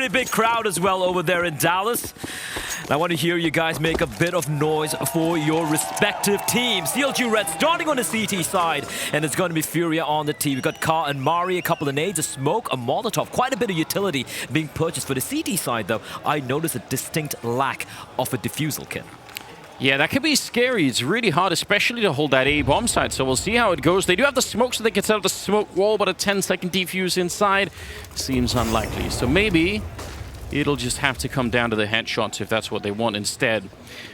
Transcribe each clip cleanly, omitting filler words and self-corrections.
pretty big crowd as well over there in Dallas. And I want to hear you guys make a bit of noise for your respective teams. CLG Red starting on the CT side, and it's going to be FURIA on the T. We've got Ka and Mari, a couple of nades, a smoke, a Molotov, quite a bit of utility being purchased. For the CT side, though, I noticed a distinct lack of a defusal kit. Yeah, that could be scary. It's really hard, especially to hold that A bomb site. So we'll see how it goes. They do have the smoke, so they can set up the smoke wall, but a 10-second defuse inside seems unlikely. So maybe it'll just have to come down to the headshots if that's what they want instead.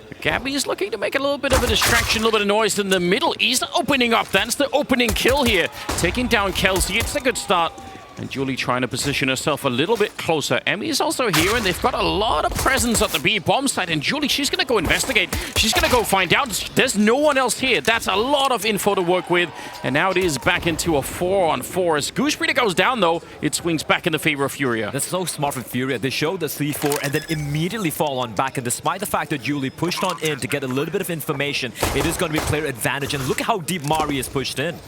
But Gabby is looking to make a little bit of a distraction, a little bit of noise in the middle. He's opening up. That's the opening kill here. Taking down Kelsey. It's a good start. And Julie trying to position herself a little bit closer. Emmy is also here, and they've got a lot of presence at the B bomb site. And Julie, she's going to go investigate. She's going to go find out. There's no one else here. That's a lot of info to work with. And now it is back into a 4-on-4. As Goose Breeder goes down, though, it swings back in the favor of FURIA. That's so smart from FURIA. They show the C4 and then immediately fall on back. And despite the fact that Julie pushed on in to get a little bit of information, it is going to be player advantage. And look at how deep Mari is pushed in.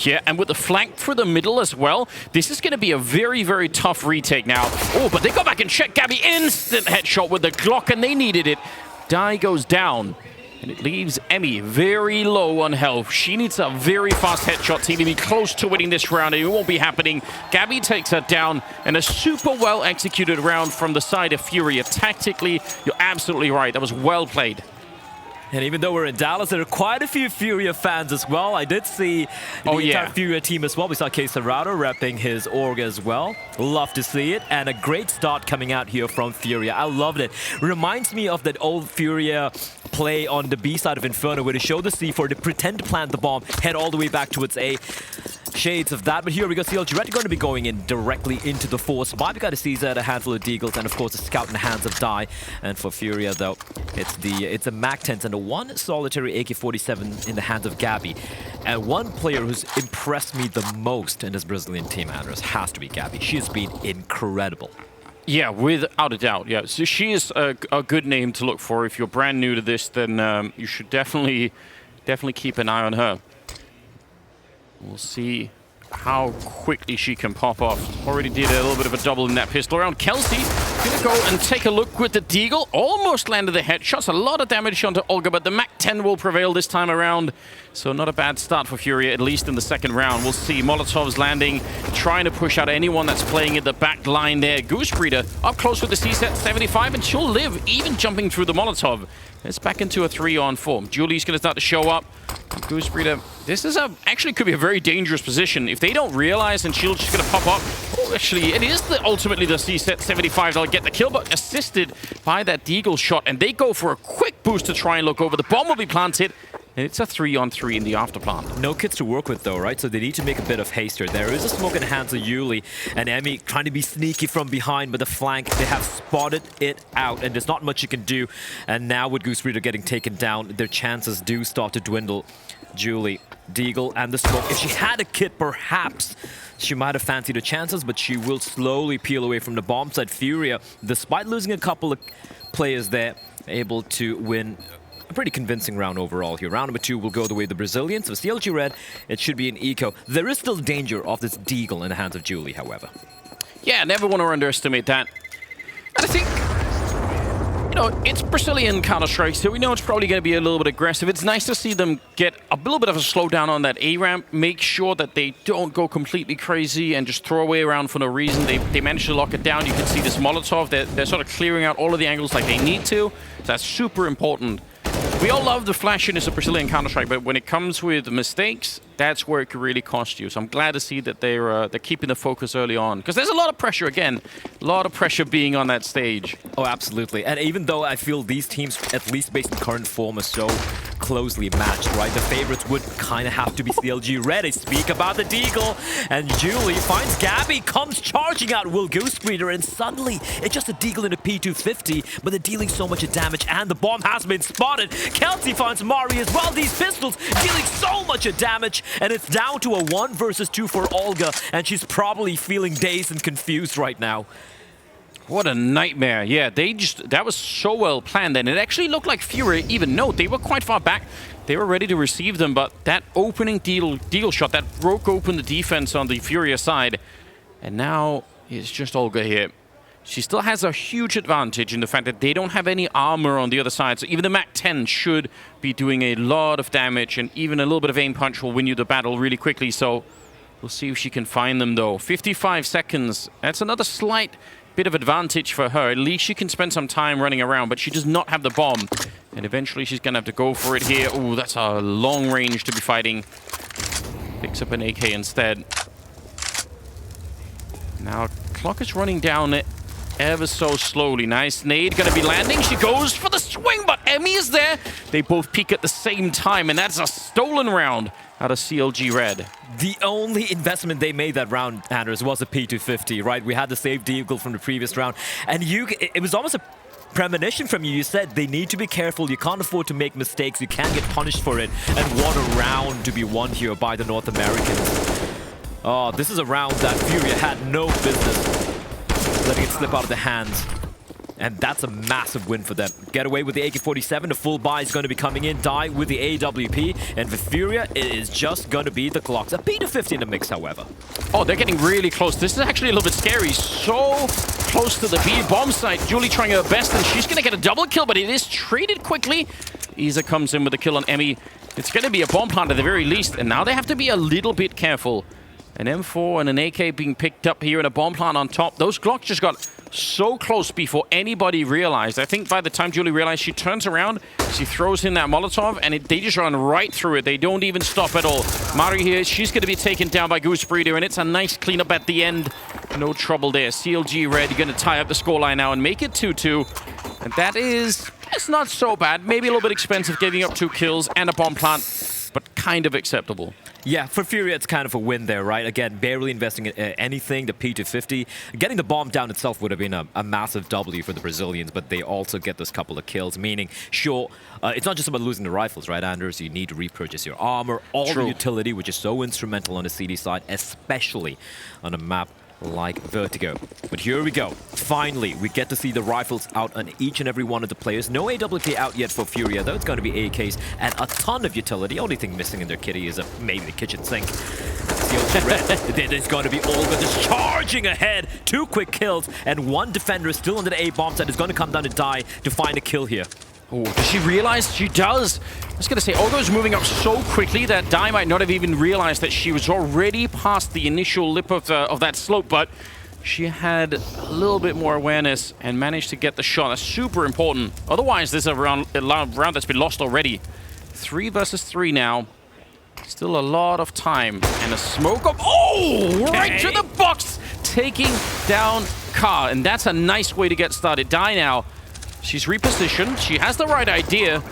Yeah, and with the flank through the middle as well, this is going to be a very, very tough retake now. Oh, but they go back and check Gabby. Instant headshot with the Glock, and they needed it. Die goes down, and it leaves Emmy very low on health. She needs a very fast headshot to be close to winning this round, and it won't be happening. Gabby takes her down, and a super well-executed round from the side of FURIA. Tactically, you're absolutely right. That was well played. And even though we're in Dallas, there are quite a few FURIA fans as well. I did see the entire FURIA team as well. We saw K Serrato repping his org as well. Love to see it. And a great start coming out here from FURIA. I loved it. Reminds me of that old FURIA play on the B side of Inferno where they show the C4, they pretend to plant the bomb, head all the way back to its A. Shades of that, but here we go. CLG Red going to be going in directly into the 4 spot. We got a CZ, a handful of Deagles, and of course a scout in the hands of Die. And for FURIA though, it's a MAC-10 and a one solitary AK-47 in the hands of Gabby. And one player who's impressed me the most in this Brazilian team, Andres, has to be Gabby. She has been incredible. Yeah, without a doubt. Yeah, so she is a good name to look for. If you're brand new to this, then you should definitely keep an eye on her. We'll see how quickly she can pop off. Already did a little bit of a double in that pistol round. Kelsey gonna go and take a look with the Deagle. Almost landed the headshots. A lot of damage onto Olga, but the MAC-10 will prevail this time around. So not a bad start for FURIA, at least in the second round. We'll see Molotovs landing, trying to push out anyone that's playing in the back line there. Goose Breeder up close with the C-set 75, and she'll live, even jumping through the Molotov. It's back into a 3-on-4. Julie's going to start to show up. Goose Breeder, this is actually could be a very dangerous position. If they don't realize and Shield's just going to pop up. Oh, actually, it is ultimately the C-set 75 that'll get the kill, but assisted by that Deagle shot. And they go for a quick boost to try and look over. The bomb will be planted. And it's a 3-on-3 in the afterplant. No kits to work with though, right? So they need to make a bit of haste here. There is a smoke in the hands of Yuli and Emmy trying to be sneaky from behind, but the flank, they have spotted it out and there's not much you can do. And now with Goose Breeder getting taken down, their chances do start to dwindle. Julie, Deagle, and the smoke. If she had a kit, perhaps she might have fancied her chances, but she will slowly peel away from the bomb side. FURIA, despite losing a couple of players there, able to win a pretty convincing round overall here. Round number 2 will go the way of the Brazilians. So CLG Red, it should be an eco. There is still danger of this Deagle in the hands of Julie, however. Yeah, never want to underestimate that. And I think, you know, it's Brazilian Counter-Strike, so we know it's probably going to be a little bit aggressive. It's nice to see them get a little bit of a slowdown on that A-ramp, make sure that they don't go completely crazy and just throw away around for no reason. They managed to lock it down. You can see this Molotov. They're sort of clearing out all of the angles like they need to. So that's super important. We all love the flashiness of Brazilian Counter-Strike, but when it comes with mistakes, that's where it could really cost you. So I'm glad to see that they're keeping the focus early on. Because there's a lot of pressure, again, a lot of pressure being on that stage. Oh, absolutely. And even though I feel these teams, at least based on current form, are so closely matched, right? The favorites would kind of have to be CLG Red. They speak about the Deagle, and Julie finds Gabby, comes charging out Will Goose Breeder, and suddenly it's just a Deagle in a P250, but they're dealing so much damage, and the bomb has been spotted. Kelsey finds Mari as well. These pistols dealing so much damage, and it's down to a 1 versus 2 for Olga, and she's probably feeling dazed and confused right now. What a nightmare. Yeah, that was so well planned, and it actually looked like FURIA, even though they were quite far back. They were ready to receive them, but that opening deal shot, that broke open the defense on the FURIA side. And now it's just Olga here. she still has a huge advantage in the fact that they don't have any armor on the other side. So even the MAC-10 should be doing a lot of damage, and even a little bit of aim punch will win you the battle really quickly. So we'll see if she can find them, though. 55 seconds. That's another slight bit of advantage for her. At least she can spend some time running around, but she does not have the bomb. And eventually she's going to have to go for it here. Ooh, that's a long range to be fighting. Picks up an AK instead. Now, clock is running down ever so slowly. Nice nade going to be landing. She goes for the swing, but Emmy is there. They both peak at the same time, and that's a stolen round out of CLG Red. The only investment they made that round, Anders, was a P250, right? We had the save deagle from the previous round, and it was almost a premonition from you. You said they need to be careful. You can't afford to make mistakes. You can't get punished for it. And what a round to be won here by the North Americans. Oh, this is a round that FURIA had no business letting it slip out of the hands. And that's a massive win for them. Get away with the AK-47. The full buy is going to be coming in. Die with the AWP. And for FURIA, it is just going to be the Glocks. A P250 in the mix, however. Oh, they're getting really close. This is actually a little bit scary. So close to the B bomb site. Julie trying her best, and she's going to get a double kill, but it is traded quickly. Isa comes in with a kill on Emmy. It's going to be a bomb plant at the very least, and now they have to be a little bit careful. An M4 and an AK being picked up here and a bomb plant on top. Those Glocks just got so close before anybody realized. I think by the time Julie realized, she turns around, she throws in that Molotov, and they just run right through it. They don't even stop at all. Mari here, she's going to be taken down by Goose Breeder, and it's a nice cleanup at the end. No trouble there. CLG Red going to tie up the scoreline now and make it 2-2. And that is, it's not so bad. Maybe a little bit expensive giving up 2 kills and a bomb plant, but kind of acceptable. Yeah, for FURIA, it's kind of a win there, right? Again, barely investing in anything, the P250. Getting the bomb down itself would have been a massive W for the Brazilians, but they also get those couple of kills, meaning, sure, it's not just about losing the rifles, right, Anders? You need to repurchase your armor, all the utility, which is so instrumental on the CD side, especially on a map like Vertigo. But here we go. Finally, we get to see the rifles out on each and every one of the players. No AWP out yet for FURIA, though. It's going to be AKs and a ton of utility. Only thing missing in their kitty is maybe the kitchen sink. There's going to be Olga just charging ahead. 2 quick kills, and 1 defender still under the A bomb site is going to come down to die to find a kill here. Oh, does she realize? She does. I was going to say, Olga was moving up so quickly that Dai might not have even realized that she was already past the initial lip of that slope, but she had a little bit more awareness and managed to get the shot. That's super important. Otherwise, this is a round that's been lost already. 3 versus 3 now. Still a lot of time. And a smoke up. Oh, right to the box, taking down Ka. And that's a nice way to get started. Dai now. She's repositioned. She has the right idea.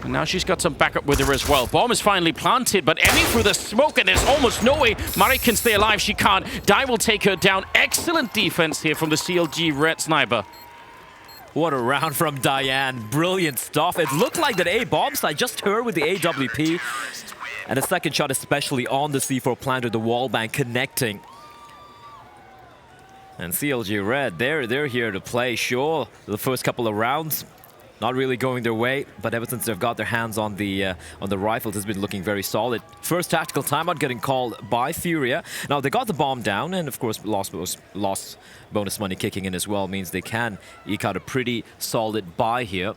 And now she's got some backup with her as well. Bomb is finally planted, but Emmy through the smoke, and there's almost no way Mari can stay alive. She can't. Dai will take her down. Excellent defense here from the CLG Red sniper. What a round from Diane. Brilliant stuff. It looked like that A bomb site, just her with the AWP. And the second shot especially on the C4 planter, the wall bang connecting. And CLG Red, they're here to play. Sure, the first couple of rounds, not really going their way, but ever since they've got their hands on the rifles, it's been looking very solid. First tactical timeout getting called by FURIA. Now, they got the bomb down, and of course, lost bonus money kicking in as well, means they can eke out a pretty solid buy here.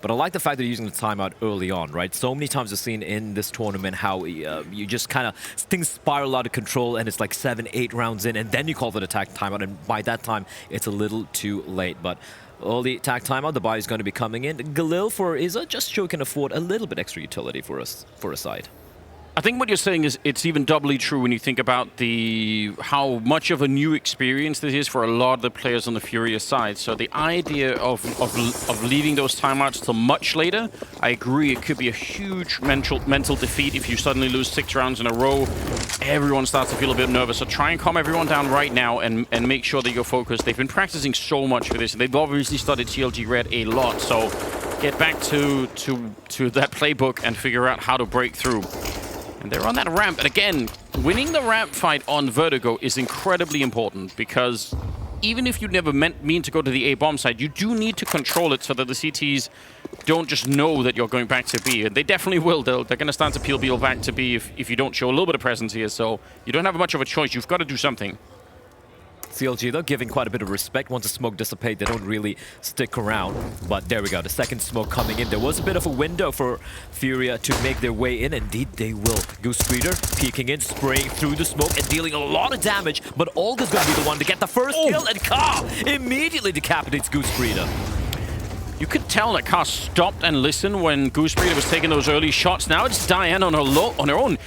But I like the fact that they're using the timeout early on, right? So many times I've seen in this tournament how you just kind of, things spiral out of control and it's like 7, 8 rounds in, and then you call for the attack timeout, and by that time, it's a little too late. But early attack timeout, the buy is going to be coming in. Galil for Isa, just so can afford a little bit extra utility for us, for a side. I think what you're saying is it's even doubly true when you think about how much of a new experience this is for a lot of the players on the FURIA side. So the idea of leaving those timeouts till much later, I agree, it could be a huge mental defeat if you suddenly lose 6 rounds in a row. Everyone starts to feel a bit nervous. So try and calm everyone down right now and make sure that you're focused. They've been practicing so much for this. They've obviously studied CLG Red a lot. So get back to that playbook and figure out how to break through. And they're on that ramp. And again, winning the ramp fight on Vertigo is incredibly important, because even if you never mean to go to the A bomb side, you do need to control it so that the CTs don't just know that you're going back to B. And they definitely will. They're going to start to peel back to B if you don't show a little bit of presence here. So you don't have much of a choice. You've got to do something. CLG, though, giving quite a bit of respect. Once the smoke dissipates, they don't really stick around. But there we go, the second smoke coming in. There was a bit of a window for FURIA to make their way in. Indeed, they will. Goose Breeder peeking in, spraying through the smoke and dealing a lot of damage. But Olga's going to be the one to get the first kill, and Ka immediately decapitates Goose Breeder. You could tell that Ka stopped and listened when Goose Breeder was taking those early shots. Now it's Diane on her own.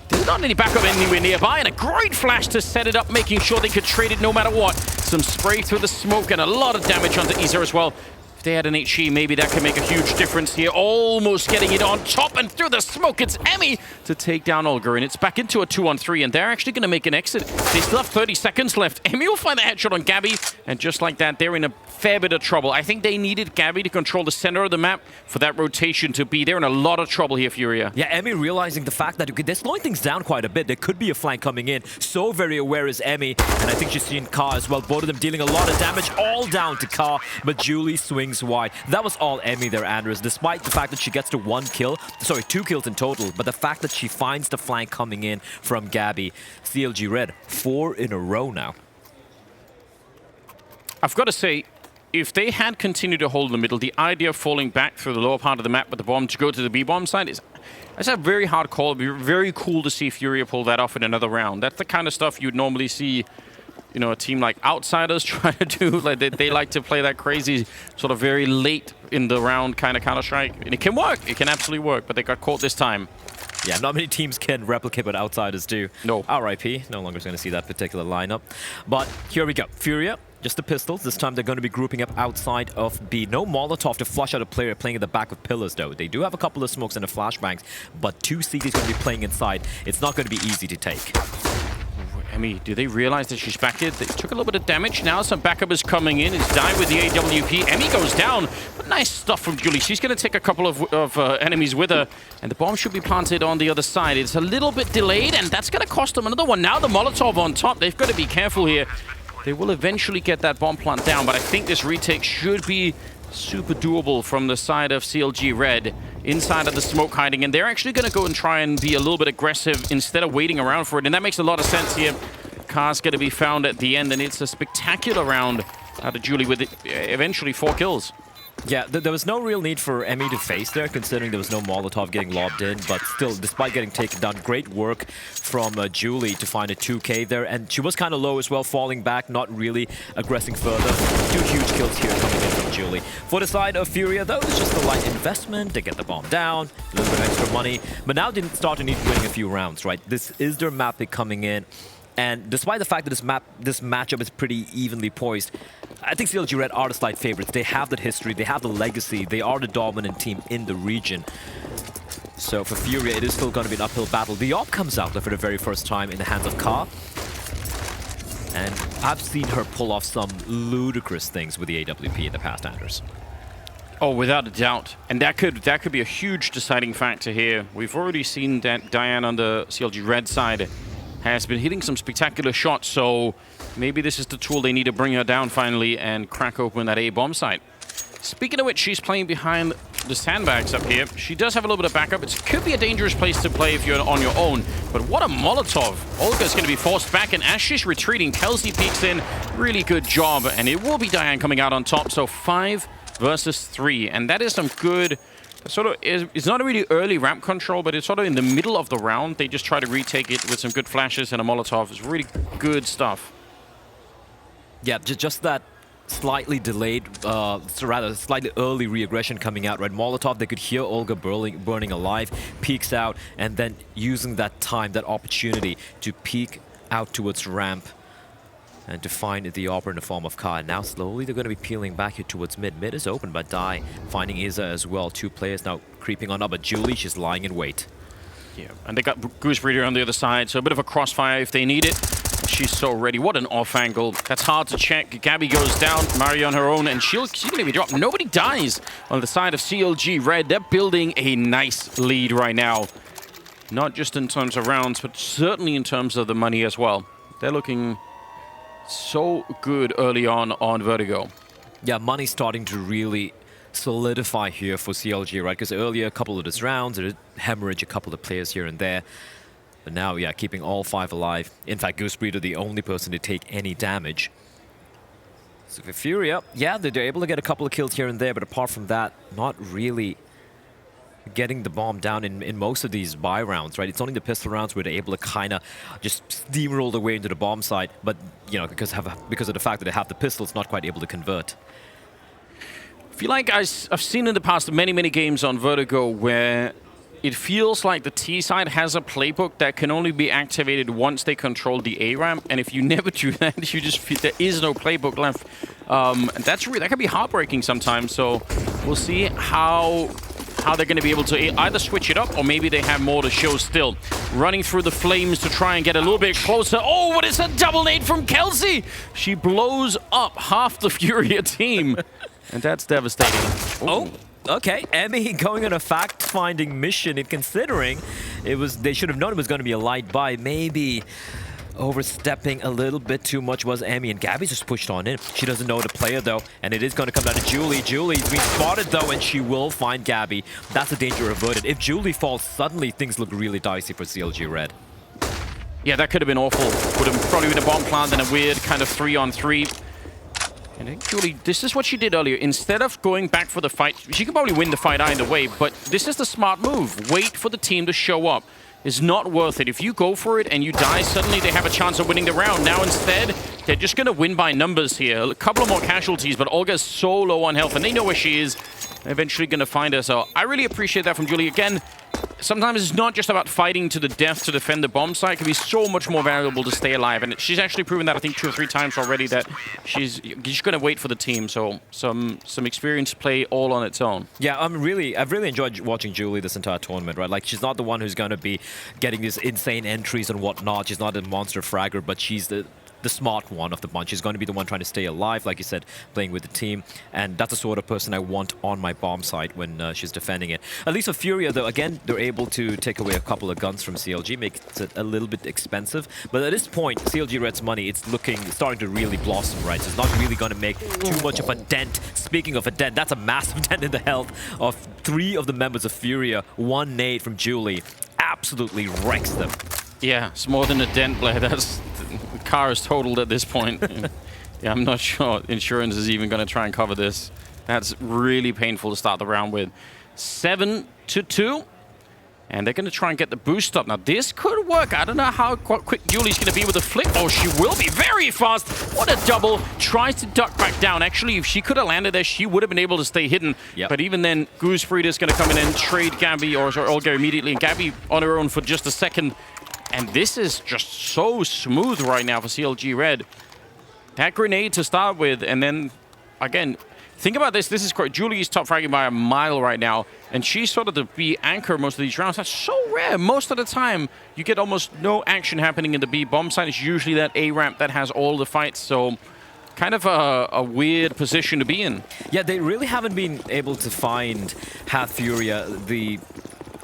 There's not any backup anywhere nearby, and a great flash to set it up, making sure they could trade it no matter what. Some spray through the smoke and a lot of damage onto Isa as well. If they had an HE, maybe that could make a huge difference here. Almost getting it on top and through the smoke. It's Emmy to take down Olga, and it's back into a 2-on-3, and they're actually going to make an exit. They still have 30 seconds left. Emmy will find the headshot on Gabby, and just like that, they're in a fair bit of trouble. I think they needed Gabby to control the center of the map for that rotation to be. They're in a lot of trouble here, FURIA. Yeah, Emmy realizing the fact that they're slowing things down quite a bit. There could be a flank coming in. So very aware is Emmy, and I think she's seen Ka as well. Both of them dealing a lot of damage, all down to Ka, but Julie swings wide. That was all Emmy there, Anders, despite the fact that she gets to 2 kills in total, but the fact that she finds the flank coming in from Gabby. CLG Red, 4 in a row now. I've got to say, if they had continued to hold in the middle, the idea of falling back through the lower part of the map with the bomb to go to the B-bomb side is a very hard call. It'd be very cool to see FURIA pull that off in another round. That's the kind of stuff you'd normally see, you know, a team like Outsiders try to do. Like they like to play that crazy, sort of very late in the round kind of Counter-Strike. And it can work. It can absolutely work, but they got caught this time. Yeah, not many teams can replicate what Outsiders do. No. RIP, no longer going to see that particular lineup. But here we go. FURIA, just the pistols. This time they're going to be grouping up outside of B. No Molotov to flush out a player playing at the back of pillars, though. They do have a couple of smokes and the flashbangs, but 2 CTs going to be playing inside. It's not going to be easy to take. Emmy, do they realize that she's back here? They took a little bit of damage. Now some backup is coming in. It's Die with the AWP. Emmy goes down. But nice stuff from Julie. She's going to take a couple of enemies with her. And the bomb should be planted on the other side. It's a little bit delayed, and that's going to cost them another one. Now the Molotov on top. They've got to be careful here. They will eventually get that bomb plant down, but I think this retake should be super doable from the side of CLG Red inside of the smoke hiding, and they're actually going to go and try and be a little bit aggressive instead of waiting around for it, and that makes a lot of sense here. Ka's going to be found at the end, and it's a spectacular round out of Julie with eventually 4 kills. Yeah, there was no real need for Emmy to face there, considering there was no Molotov getting lobbed in, but still, despite getting taken down, great work from Julie to find a 2K there, and she was kind of low as well, falling back, not really aggressing further. 2 huge kills here coming in from Julie. For the side of FURIA, though, it's just a light investment. They get the bomb down, a little bit of extra money, but now they start to need winning a few rounds, right? This is their map pick coming in. And despite the fact that this matchup is pretty evenly poised, I think CLG Red are the slight favorites. They have that history, they have the legacy, they are the dominant team in the region. So for FURIA, it is still going to be an uphill battle. The AWP comes out for the very first time in the hands of Ka. And I've seen her pull off some ludicrous things with the AWP in the past, Anders. Oh, without a doubt. And that could be a huge deciding factor here. We've already seen that Diane on the CLG Red side has been hitting some spectacular shots, so maybe this is the tool they need to bring her down finally and crack open that A-bomb site. Speaking of which, she's playing behind the sandbags up here. She does have a little bit of backup. It could be a dangerous place to play if you're on your own, but what a Molotov. Olga's going to be forced back, and as she's retreating, Kelsey peeks in. Really good job, and it will be Diane coming out on top, so 5 versus 3, and that is some good... Sort of, it's not a really early ramp control, but it's sort of in the middle of the round. They just try to retake it with some good flashes and a Molotov. It's really good stuff. Yeah, just that slightly delayed, rather slightly early re-aggression coming out, right? Molotov, they could hear Olga burning alive, peeks out, and then using that time, that opportunity to peek out towards ramp and to find the AWP in the form of Ka. And now slowly they're going to be peeling back here towards mid. Mid is open, but Die finding Isa as well. 2 players now creeping on up, but Julie, she's lying in wait. Yeah, and they got Goose Breeder on the other side, so a bit of a crossfire if they need it. She's so ready. What an off angle. That's hard to check. Gabby goes down, Mario on her own, and she's going to be dropped. Nobody dies on the side of CLG Red. They're building a nice lead right now. Not just in terms of rounds, but certainly in terms of the money as well. They're looking so good early on Vertigo. Yeah, money's starting to really solidify here for CLG, right? Because earlier, a couple of these rounds, it hemorrhaged a couple of players here and there. But now, yeah, keeping all 5 alive. In fact, Goose Breeder the only person to take any damage. So for FURIA, yeah, they're able to get a couple of kills here and there, but apart from that, not really getting the bomb down in most of these buy rounds, right? It's only the pistol rounds where they're able to kind of just steamroll their way into the bomb site, but, you know, because of the fact that they have the pistols, not quite able to convert. I feel like I've seen in the past many games on Vertigo where it feels like the T side has a playbook that can only be activated once they control the A ramp, and if you never do that, you just feel there is no playbook left. And that can be heartbreaking sometimes. So we'll see how they're going to be able to either switch it up or maybe they have more to show still. Running through the flames to try and get a little bit closer. Oh, what is a double nade from Kelsey? She blows up half the FURIA team. And that's devastating. Oh, okay. Emmy going on a fact-finding mission, and considering they should have known it was going to be a light buy. Maybe overstepping a little bit too much was Emmy, and Gabby's just pushed on in. She doesn't know the player, though, and it is going to come down to Julie. Julie's being spotted, though, and she will find Gabby. That's a danger averted. If Julie falls, suddenly things look really dicey for CLG Red. Yeah, that could have been awful. Would have probably been a bomb plant and a weird kind of 3-on-3. And I think Julie, this is what she did earlier. Instead of going back for the fight, she could probably win the fight either way, but this is the smart move. Wait for the team to show up. It's not worth it. If you go for it and you die, suddenly they have a chance of winning the round. Now instead, they're just going to win by numbers here. A couple of more casualties, but Olga's so low on health, and they know where she is. They're eventually going to find her, so I really appreciate that from Julie. Again, sometimes it's not just about fighting to the death to defend the bomb site. It can be so much more valuable to stay alive, and she's actually proven that, I think, 2 or 3 times already, that she's going to wait for the team. So some experience play all on its own. Yeah, I've really enjoyed watching Julie this entire tournament, right? Like, she's not the one who's going to be getting these insane entries and whatnot. She's not a monster fragger, but she's the smart one of the bunch. She's going to be the one trying to stay alive, like you said, playing with the team. And that's the sort of person I want on my bomb site when she's defending it. At least for FURIA, though, again, they're able to take away a couple of guns from CLG, makes it a little bit expensive. But at this point, CLG Red's money, it's starting to really blossom, right? So it's not really going to make too much of a dent. Speaking of a dent, that's a massive dent in the health of 3 of the members of FURIA. 1 nade from Julie absolutely wrecks them. Yeah, it's more than a dent, Blair. The car is totaled at this point. Yeah, I'm not sure insurance is even going to try and cover this. That's really painful to start the round with. 7-2. And they're going to try and get the boost up. Now, this could work. I don't know how quick Julie's going to be with the flick. Oh, she will be very fast. What a double. Tries to duck back down. Actually, if she could have landed there, she would have been able to stay hidden. Yep. But even then, Goose Breeder's going to come in and trade Gabby, or Olga immediately. And Gabby on her own for just a second. And this is just so smooth right now for CLG Red. That grenade to start with, and then, again, think about this. This is great. Julie is top fragging by a mile right now, and she's sort of the B anchor most of these rounds. That's so rare. Most of the time, you get almost no action happening in the B bomb site. It's usually that A ramp that has all the fights, so kind of a weird position to be in. Yeah, they really haven't been able to find FURIA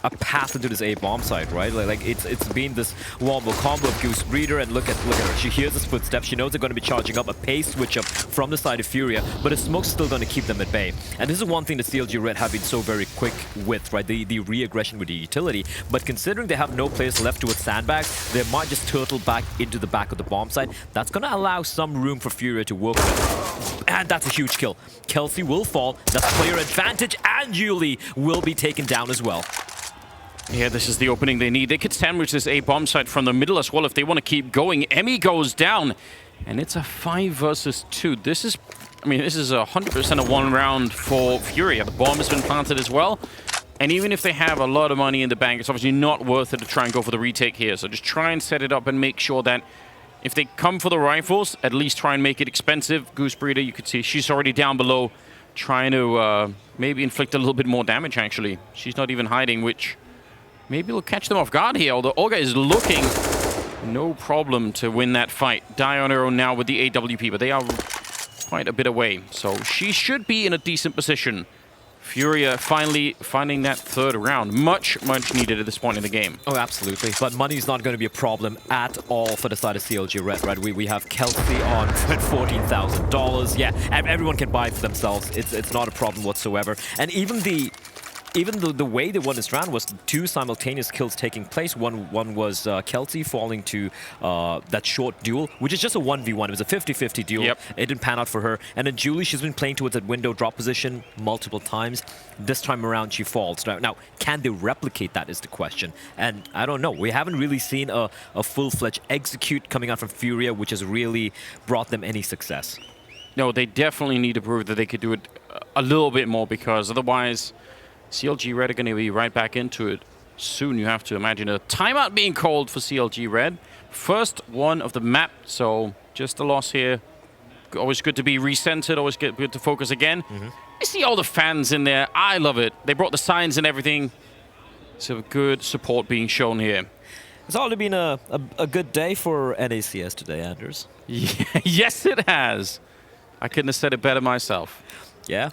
a path into this A bomb site, right? Like it's been this wombo combo of Goose Breeder, and look at her. She hears his footsteps. She knows they're going to be charging up, a pace switch up from the side of FURIA, but the smoke's still going to keep them at bay. And this is one thing that CLG Red have been so very quick with, right? The re-aggression with the utility. But considering they have no players left towards sandbags, they might just turtle back into the back of the bomb site. That's going to allow some room for FURIA to work with. And that's a huge kill. Kelsey will fall. That's player advantage, and Julie will be taken down as well. Yeah, this is the opening they need. They could sandwich this A bomb site from the middle as well if they want to keep going. Emmy goes down, and it's a 5 versus 2. This is, I mean, this is 100% a 1 round for FURIA. The bomb has been planted as well. And even if they have a lot of money in the bank, it's obviously not worth it to try and go for the retake here. So just try and set it up and make sure that if they come for the rifles, at least try and make it expensive. Goose Breeder, you could see she's already down below, trying to maybe inflict a little bit more damage, actually. She's not even hiding, which maybe will catch them off guard here, although Olga is looking no problem to win that fight. Die on her own now with the AWP, but they are quite a bit away. So she should be in a decent position. FURIA finally finding that 3rd round. Much needed at this point in the game. Oh, absolutely. But money's not going to be a problem at all for the side of CLG Red, right? We have Kelsey on $14,000. Yeah, everyone can buy it for themselves. It's not a problem whatsoever. And even the even the way they won this round was 2 simultaneous kills taking place. One was Kelsey falling to that short duel, which is just a 1v1. It was a 50-50 duel. Yep. It didn't pan out for her. And then Julie, she's been playing towards that window drop position multiple times. This time around, she falls. Now, can they replicate that is the question. And I don't know. We haven't really seen a full-fledged execute coming out from FURIA, which has really brought them any success. No, they definitely need to prove that they could do it a little bit more, because otherwise CLG Red are going to be right back into it soon. You have to imagine a timeout being called for CLG Red. First one of the map, so just a loss here. Always good to be recentered, always good to focus again. I see all the fans in there. I love it. They brought the signs and everything. So good support being shown here. It's already been a good day for NACS today, Anders. Yeah, yes, it has. I couldn't have said it better myself. Yeah.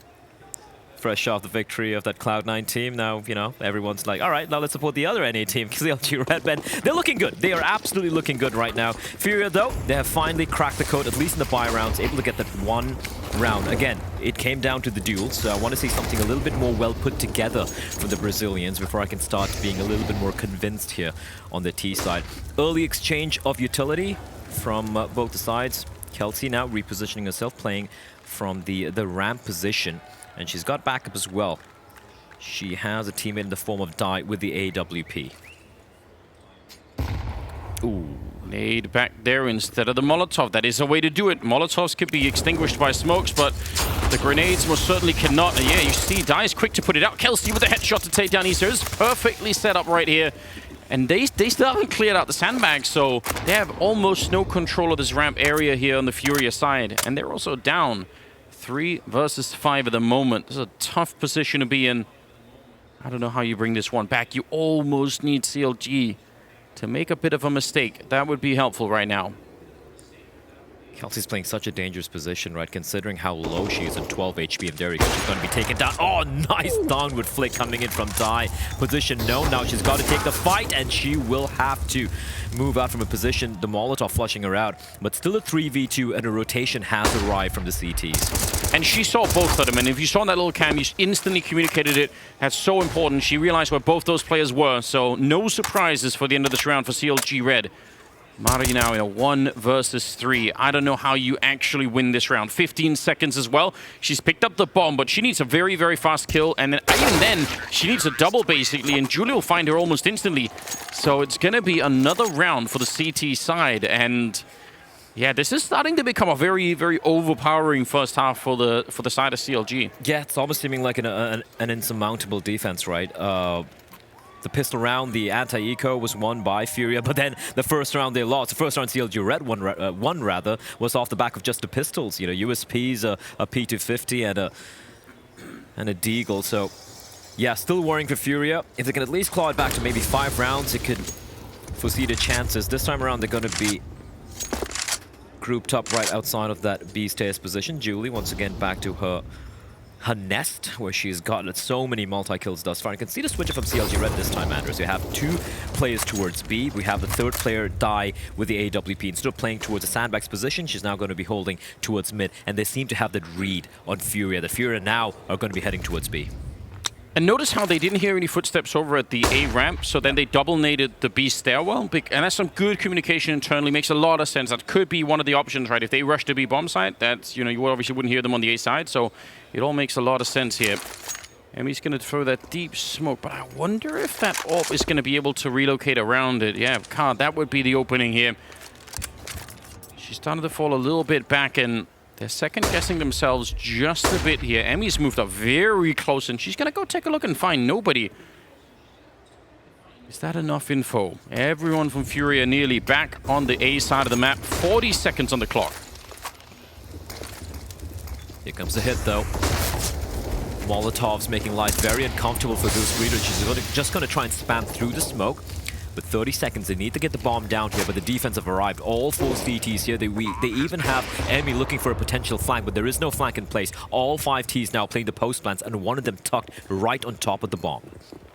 Fresh off the victory of that Cloud9 team, now, you know, everyone's like, all right, now let's support the other NA team, CLG Red. Men, they're looking good. They are absolutely looking good right now. FURIA, though, they have finally cracked the code, at least in the buy rounds, able to get that one round. Again, it came down to the duels, so I want to see something a little bit more well put together for the Brazilians before I can start being a little bit more convinced here on the T side. Early exchange of utility from both the sides. Kelsey now repositioning herself, playing from the ramp position. And she's got backup as well. She has a teammate in the form of Dai with the AWP. Ooh, nade back there instead of the Molotov. That is a way to do it. Molotovs could be extinguished by smokes, but the grenades most certainly cannot. And yeah, you see Dai's quick to put it out. Kelsey with a headshot to take down Easters. Perfectly set up right here. And they still haven't cleared out the sandbags, so they have almost no control of this ramp area here on the FURIA side. And they're also down 3 versus 5 at the moment. This is a tough position to be in. I don't know how you bring this one back. You almost need CLG to make a bit of a mistake. That would be helpful right now. Kelsey's playing such a dangerous position, right? Considering how low she is at 12 HP and there she's going to be taken down. Oh, nice downward flick coming in from Dai. Position known. Now she's got to take the fight, and she will have to move out from a position. The Molotov flushing her out, but still a 3v2, and a rotation has arrived from the CTs. And she saw both of them, and if you saw that little cam, you instantly communicated it. That's so important. She realized where both those players were, so no surprises for the end of this round for CLG Red. Mari now in a 1 versus 3. I don't know how you actually win this round. 15 seconds as well. She's picked up the bomb, but she needs a very, very fast kill. And then, even then, she needs a double, basically. And Julie will find her almost instantly. So it's going to be another round for the CT side. And yeah, this is starting to become a very, very overpowering first half for the side of CLG. Yeah, it's almost seeming like an insurmountable defense, right? The pistol round, the anti-eco was won by FURIA, but then the first round they lost. The first round CLG Red won rather, was off the back of just the pistols. You know, USPs, a P250 and a Deagle. So, yeah, still worrying for FURIA. If they can at least claw it back to maybe 5 rounds, it could foresee the chances. This time around, they're going to be grouped up right outside of that B stairs position. Julie, once again, back to her nest, where she's gotten so many multi-kills thus far. You can see the switch from CLG Red this time, Anders. We have 2 players towards B. We have the 3rd player, Dai, with the AWP. Instead of playing towards the sandbags position, she's now going to be holding towards mid. And they seem to have that read on FURIA. The FURIA now are going to be heading towards B. And notice how they didn't hear any footsteps over at the A ramp, so then they double-naded the B stairwell. And that's some good communication internally. Makes a lot of sense. That could be one of the options, right? If they rush to B bomb site, that's, you know, you obviously wouldn't hear them on the A side, so it all makes a lot of sense here. And he's going to throw that deep smoke, but I wonder if that AWP is going to be able to relocate around it. Yeah, God, that would be the opening here. She's starting to fall a little bit back, and they're second-guessing themselves just a bit here. Emmy's moved up very close, and she's going to go take a look and find nobody. Is that enough info? Everyone from FURIA nearly back on the A side of the map. 40 seconds on the clock. Here comes the hit, though. Molotov's making life very uncomfortable for Goose Reader. She's just going to try and spam through the smoke. With 30 seconds, they need to get the bomb down here, but the defense have arrived. All 4 CTs here. They even have Emmy looking for a potential flank, but there is no flank in place. All 5 Ts now playing the post plants, and one of them tucked right on top of the bomb.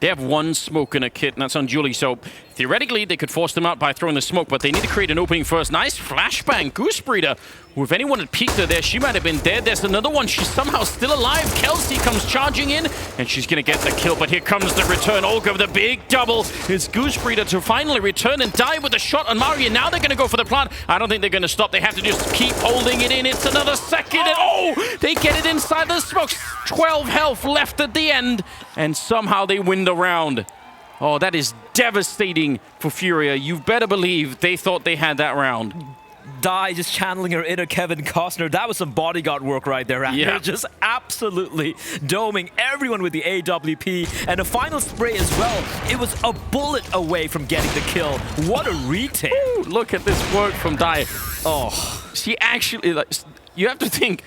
They have 1 smoke in a kit, and that's on Julie. So Theoretically, they could force them out by throwing the smoke, but they need to create an opening first. Nice flashbang. Goose Breeder, who if anyone had peeked her there, she might have been dead. There's another one. She's somehow still alive. Kelsey comes charging in, and she's going to get the kill, but here comes the return. Olga with a big double. It's Goose Breeder to finally return and die with a shot on Maria. Now they're going to go for the plant. I don't think they're going to stop. They have to just keep holding it in. It's another second, and oh, they get it inside the smoke. 12 health left at the end, and somehow they win the round. Oh, that is devastating for FURIA. You better believe they thought they had that round. Die just channeling her inner Kevin Costner. That was some bodyguard work right there. And they're just absolutely doming everyone with the AWP. And a final spray as well. It was a bullet away from getting the kill. What a retake. Ooh, look at this work from Die. Oh, she actually, like, you have to think,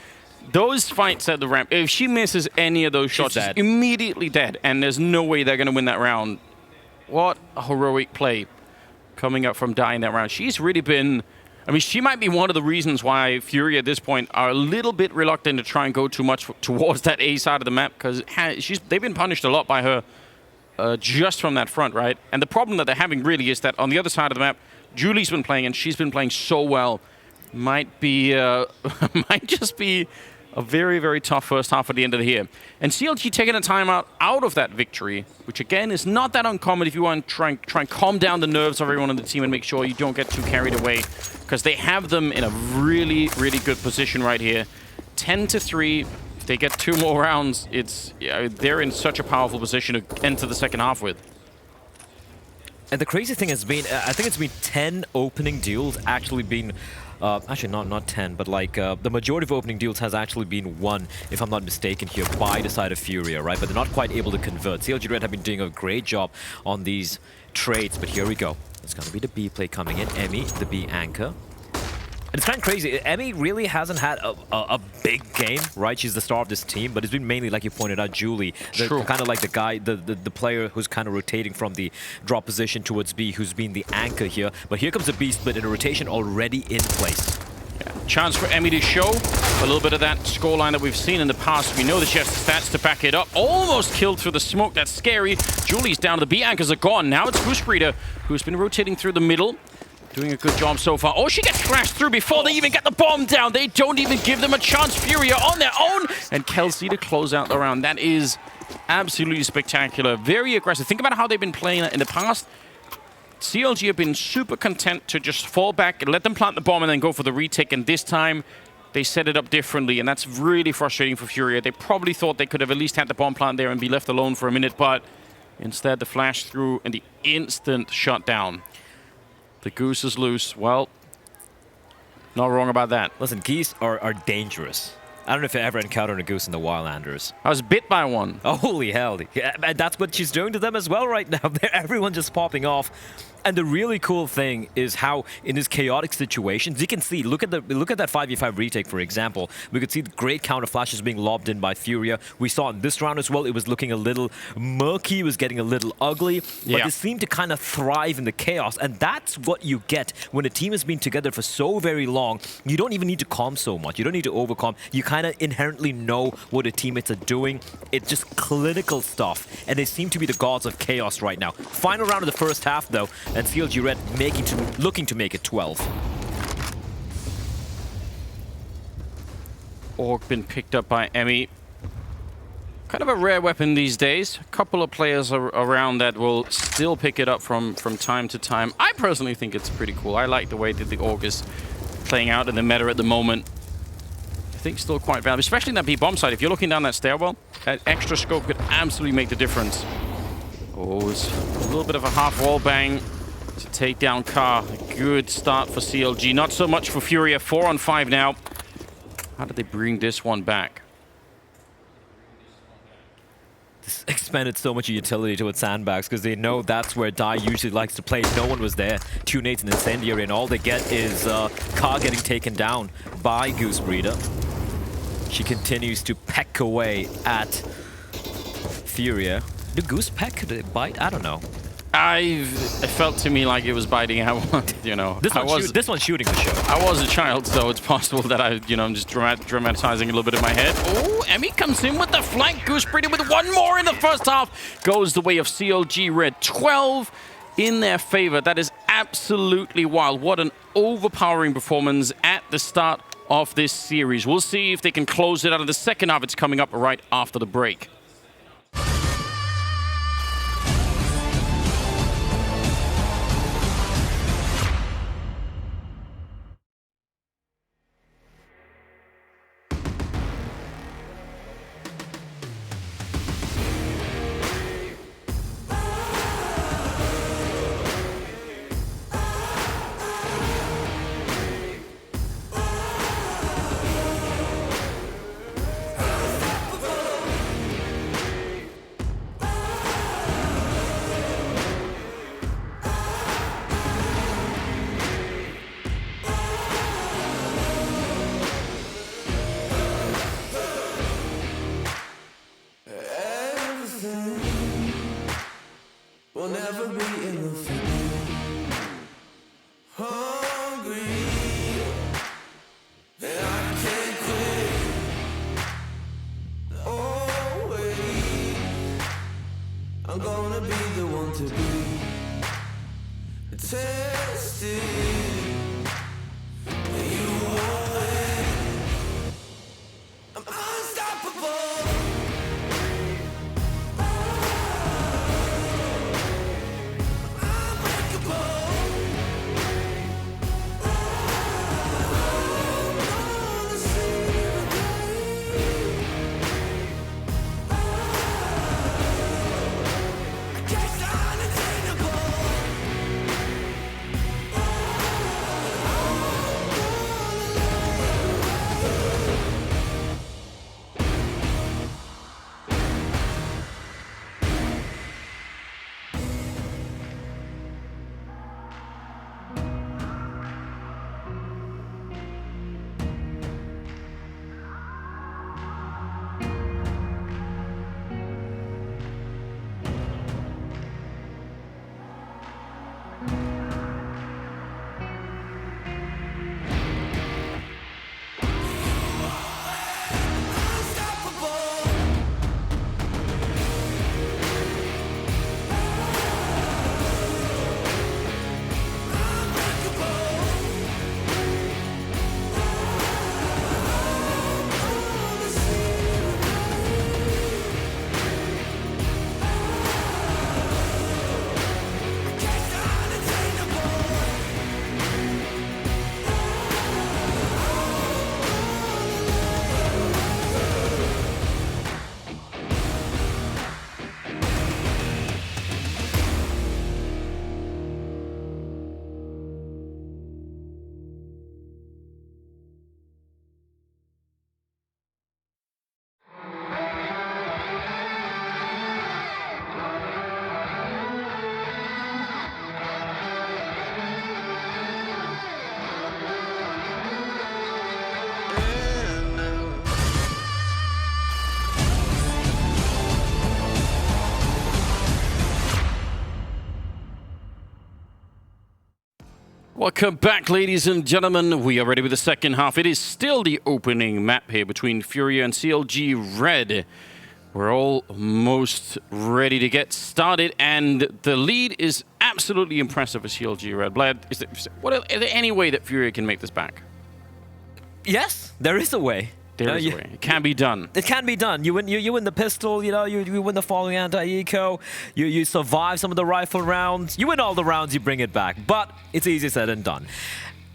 those fights at the ramp, if she misses any of those shots, she's immediately dead. And there's no way they're going to win that round. What a heroic play coming up from Die in that round. She's really been... I mean, she might be one of the reasons why FURIA at this point are a little bit reluctant to try and go too much towards that A side of the map, because they've been punished a lot by her just from that front, right? And the problem that they're having really is that on the other side of the map, Julie's been playing, and she's been playing so well. Might be, might just be a very, very tough first half at the end of the year. And CLG taking a timeout out of that victory, which again is not that uncommon if you want to try and calm down the nerves of everyone on the team and make sure you don't get too carried away, because they have them in a really, really good position right here. 10-3. If they get 2 more rounds, they're in such a powerful position to enter the second half with. And the crazy thing has been, I think it's been 10 opening duels actually been... actually, not 10, but like the majority of opening duels has actually been won, if I'm not mistaken here, by the side of FURIA, right? But they're not quite able to convert. CLG Red have been doing a great job on these trades, but here we go. It's going to be the B play coming in. Emmy, the B anchor. And it's kind of crazy. Emmy really hasn't had a big game, right? She's the star of this team, but it's been mainly, like you pointed out, Julie, kind of like the guy, the player who's kind of rotating from the drop position towards B, who's been the anchor here. But here comes the B split and a rotation already in place. Yeah. Chance for Emmy to show a little bit of that scoreline that we've seen in the past. We know that she has the stats to back it up. Almost killed through the smoke. That's scary. Julie's down. The B anchors are gone. Now it's Goose Breeder, who's been rotating through the middle. Doing a good job so far. Oh, she gets crashed through before they even get the bomb down. They don't even give them a chance. FURIA on their own. And Kelsey to close out the round. That is absolutely spectacular. Very aggressive. Think about how they've been playing in the past. CLG have been super content to just fall back and let them plant the bomb and then go for the retake. And this time, they set it up differently. And that's really frustrating for FURIA. They probably thought they could have at least had the bomb plant there and be left alone for a minute. But instead, the flash through and the instant shutdown. The goose is loose. Well, not wrong about that. Listen, geese are dangerous. I don't know if you ever encountered a goose in the Wildlanders. I was bit by one. Oh, holy hell. Yeah, and that's what she's doing to them as well right now. Everyone just popping off. And the really cool thing is how, in these chaotic situations, you can see, look at that 5v5 retake, for example. We could see the great counter flashes being lobbed in by FURIA. We saw in this round as well, it was looking a little murky, it was getting a little ugly. But they seemed to kind of thrive in the chaos. And that's what you get when a team has been together for so very long. You don't even need to calm so much. You don't need to overcom. You kind of inherently know what the teammates are doing. It's just clinical stuff. And they seem to be the gods of chaos right now. Final round of the first half, though. And CLG Red looking to make it 12. Orc been picked up by Emmy. Kind of a rare weapon these days. A couple of players around that will still pick it up from time to time. I personally think it's pretty cool. I like the way that the Orc is playing out in the meta at the moment. I think still quite valuable, especially in that B-bomb side. If you're looking down that stairwell, that extra scope could absolutely make the difference. Oh, it's a little bit of a half wall bang to take down Car. A good start for CLG. Not so much for FURIA. 4 on 5 now. How did they bring this one back? This expanded so much utility towards sandbags because they know that's where Die usually likes to play. No one was there. 2 nades and incendiary, and all they get is Car getting taken down by Goose Breeder. She continues to peck away at FURIA. Do Goose peck? Did it bite? I don't know. It felt to me like it was biting. You know, this one's shooting the show. I was a child, so it's possible that I'm just dramatizing a little bit in my head. Oh, Emmy comes in with the flank. Goose Breeder with one more in the first half. Goes the way of CLG Red. 12 in their favor. That is absolutely wild. What an overpowering performance at the start of this series. We'll see if they can close it out of the second half. It's coming up right after the break. We'll never be enough. Hungry, and I can't quit. Oh, wait, I'm gonna be the one to be tested. You won't win. I'm unstoppable. Welcome back, ladies and gentlemen. We are ready with the second half. It is still the opening map here between FURIA and CLG Red. We're almost ready to get started, and the lead is absolutely impressive for CLG Red. Blad, is there any way that FURIA can make this back? Yes, there is a way. There is a way. It can be done. It can be done. You win the pistol, you win the following anti-eco, you survive some of the rifle rounds, you win all the rounds, you bring it back. But it's easier said than done.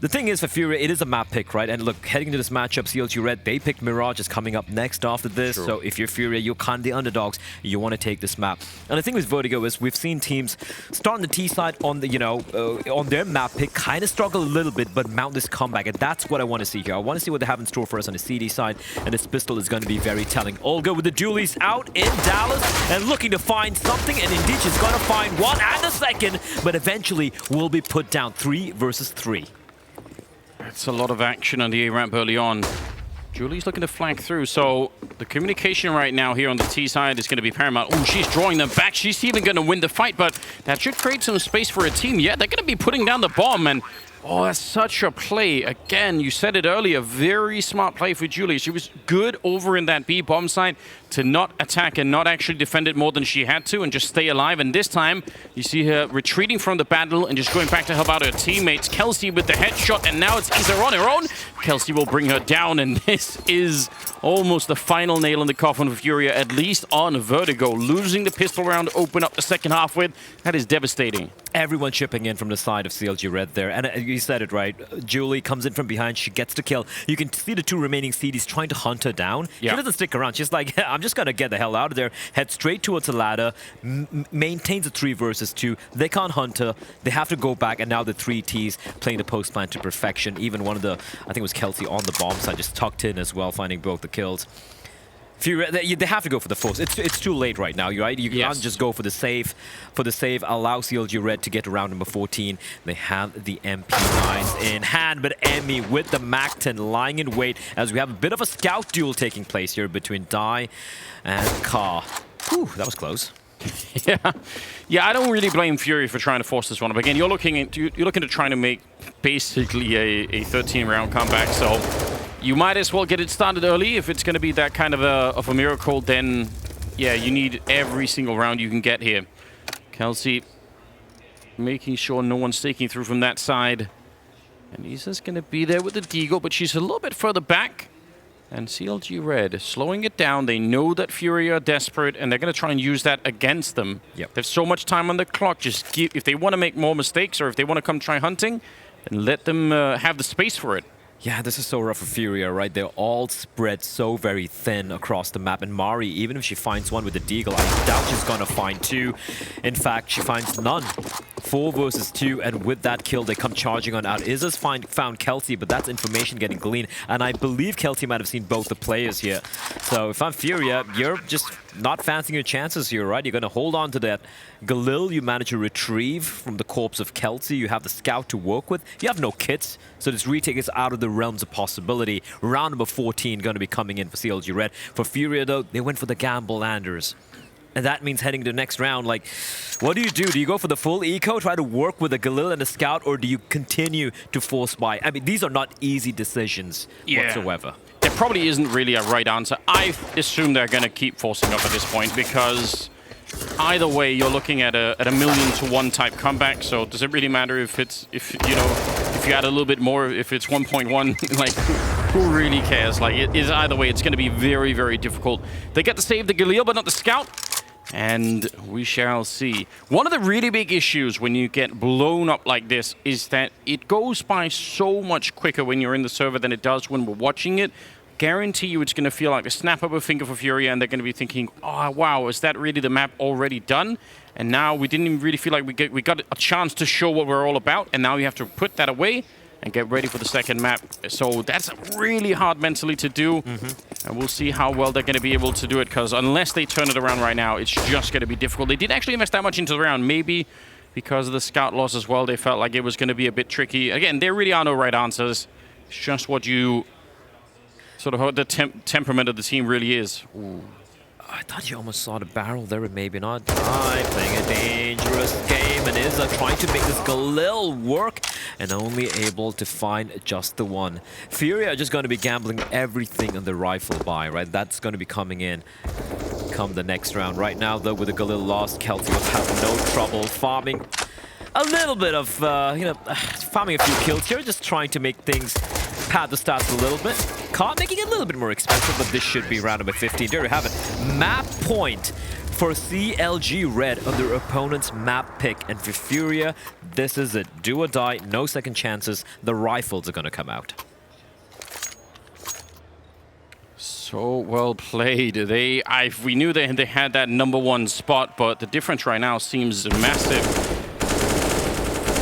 The thing is, for FURIA, it is a map pick, right? And look, heading into this matchup, CLG Red, they picked Mirage is coming up next after this. Sure. So if you're FURIA, you're kind of the underdogs. You want to take this map. And the thing with Vertigo is we've seen teams start on the T side on the, on their map pick, kind of struggle a little bit, but mount this comeback. And that's what I want to see here. I want to see what they have in store for us on the CD side. And this pistol is going to be very telling. Olga with the dualies out in Dallas and looking to find something. And indeed, she's going to find one and a second, but eventually will be put down 3 versus 3. It's a lot of action on the A ramp early on. Julie's looking to flank through, so the communication right now here on the T side is going to be paramount. Oh, she's drawing them back. She's even going to win the fight, but that should create some space for a team. Yeah, they're going to be putting down the bomb, and Oh, that's such a play. Again, you said it earlier, very smart play for Julie. She was good over in that B bomb site to not attack and not actually defend it more than she had to and just stay alive. And this time, you see her retreating from the battle and just going back to help out her teammates. Kelsey with the headshot, and now it's either on her own. Kelsey will bring her down, and this is almost the final nail in the coffin of FURIA, at least on Vertigo. Losing the pistol round, open up the second half with, that is devastating. Everyone chipping in from the side of CLG Red there. And you said it right. Julie comes in from behind. She gets the kill. You can see the two remaining CDs trying to hunt her down. Yeah. She doesn't stick around. She's like, I'm just going to get the hell out of there. Head straight towards the ladder. Maintains a 3 versus 2. They can't hunt her. They have to go back. And now the 3 Ts playing the post plan to perfection. Even one of the, I think it was Kelsey on the bomb side, just tucked in as well, finding both the kills. FURIA, they have to go for the force. It's too late right now, right? You can't just go for the save. For the save, allow CLG Red to get around number 14. They have the MP9s in hand, but Emmy with the MAC-10 lying in wait as we have a bit of a scout duel taking place here between Dai and Ka. Whew, that was close. Yeah, I don't really blame FURIA for trying to force this one up. Again, you're looking to try to make basically a 13-round comeback, so you might as well get it started early. If it's going to be that kind of a miracle, then yeah, you need every single round you can get here. Kelsey making sure no one's taking through from that side. And he's just going to be there with the Deagle, but she's a little bit further back. And CLG Red slowing it down. They know that FURIA are desperate, and they're going to try and use that against them. Yep. There's so much time on the clock. Just if they want to make more mistakes or if they want to come try hunting, then let them have the space for it. Yeah, this is so rough for FURIA, right? They're all spread so very thin across the map. And Mari, even if she finds one with the Deagle, I doubt she's going to find 2. In fact, she finds none. 4 versus 2, and with that kill, they come charging on out. Iza's found Kelsey, but that's information getting gleaned. And I believe Kelsey might have seen both the players here. So if I'm FURIA, you're just not fancying your chances here, right? You're going to hold on to that Galil you manage to retrieve from the corpse of Kelsey. You have the scout to work with. You have no kits, so this retake is out of the realms of possibility. Round number 14 going to be coming in for CLG Red. For FURIA, though, they went for the gamble Anders. And that means heading to the next round, like, what do? Do you go for the full eco, try to work with a Galil and a scout, or do you continue to force buy? I mean, these are not easy decisions whatsoever. There probably isn't really a right answer. I assume they're going to keep forcing up at this point because either way, you're looking at a 1,000,000-to-1 type comeback. So does it really matter if you add a little bit more, if it's 1.1? Like, who really cares? Like, it is either way, it's going to be very, very difficult. They get to save the Galil, but not the scout. And we shall see. One of the really big issues when you get blown up like this is that it goes by so much quicker when you're in the server than it does when we're watching it. Guarantee you it's going to feel like a snap of a finger for FURIA, and they're going to be thinking, oh, wow, is that really the map already done? And now we didn't even really feel like we got a chance to show what we're all about, and now you have to put that away and get ready for the second map. So that's really hard mentally to do. And we'll see how well they're going to be able to do it, because unless they turn it around right now, it's just going to be difficult. They didn't actually invest that much into the round. Maybe because of the scout loss as well, they felt like it was going to be a bit tricky. Again, there really are no right answers. It's just what you sort of the temperament of the team really is. Ooh. I thought you almost saw the barrel there, but maybe not. Playing a dangerous game, and Iza trying to make this Galil work, and only able to find just the one. FURIA are just going to be gambling everything on the rifle buy, right? That's going to be coming in come the next round. Right now, though, with the Galil lost, Kelsey will have no trouble farming a little bit of, farming a few kills here, just trying to make things pad the stats a little bit. Making it a little bit more expensive, but this should be round number 15. There you have it. Map point for CLG Red on their opponent's map pick. And for FURIA, this is it. Do or die, no second chances. The rifles are going to come out. So well played. We knew they had that #1 spot, but the difference right now seems massive.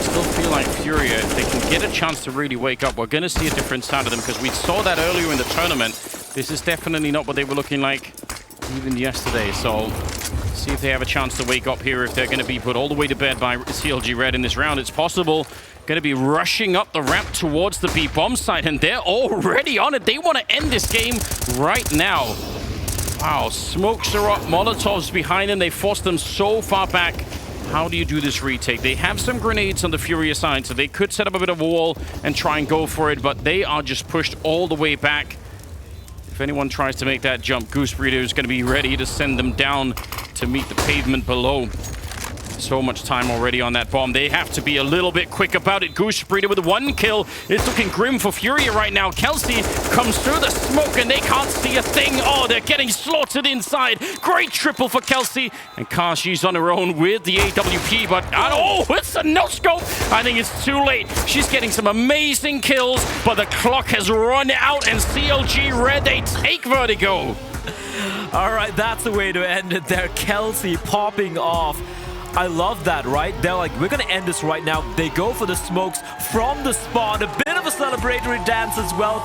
Still feel like FURIA, if they can get a chance to really wake up, we're going to see a different side of them, because we saw that earlier in the tournament. This is definitely not what they were looking like even yesterday. So see if they have a chance to wake up here, if they're going to be put all the way to bed by CLG Red in this round. It's possible. Going to be rushing up the ramp towards the B bomb site, and they're already on it. They want to end this game right now. Wow, smokes are up, Molotovs behind them. They forced them so far back. How do you do this retake? They have some grenades on the FURIA side, so they could set up a bit of a wall and try and go for it, but they are just pushed all the way back. If anyone tries to make that jump, Goose Burrito is going to be ready to send them down to meet the pavement below. So much time already on that bomb. They have to be a little bit quick about it. Goose Burrito with 1 kill. It's looking grim for FURIA right now. Kelsey comes through the smoke and they can't see a thing. Oh, they're getting slaughtered inside. Great triple for Kelsey. And Kashi's on her own with the AWP, but oh, it's a no-scope. I think it's too late. She's getting some amazing kills, but the clock has run out and CLG Red, they take Vertigo. All right, that's the way to end it there. Kelsey popping off. I love that, right? They're like, we're gonna end this right now. They go for the smokes from the spawn. A bit of a celebratory dance as well.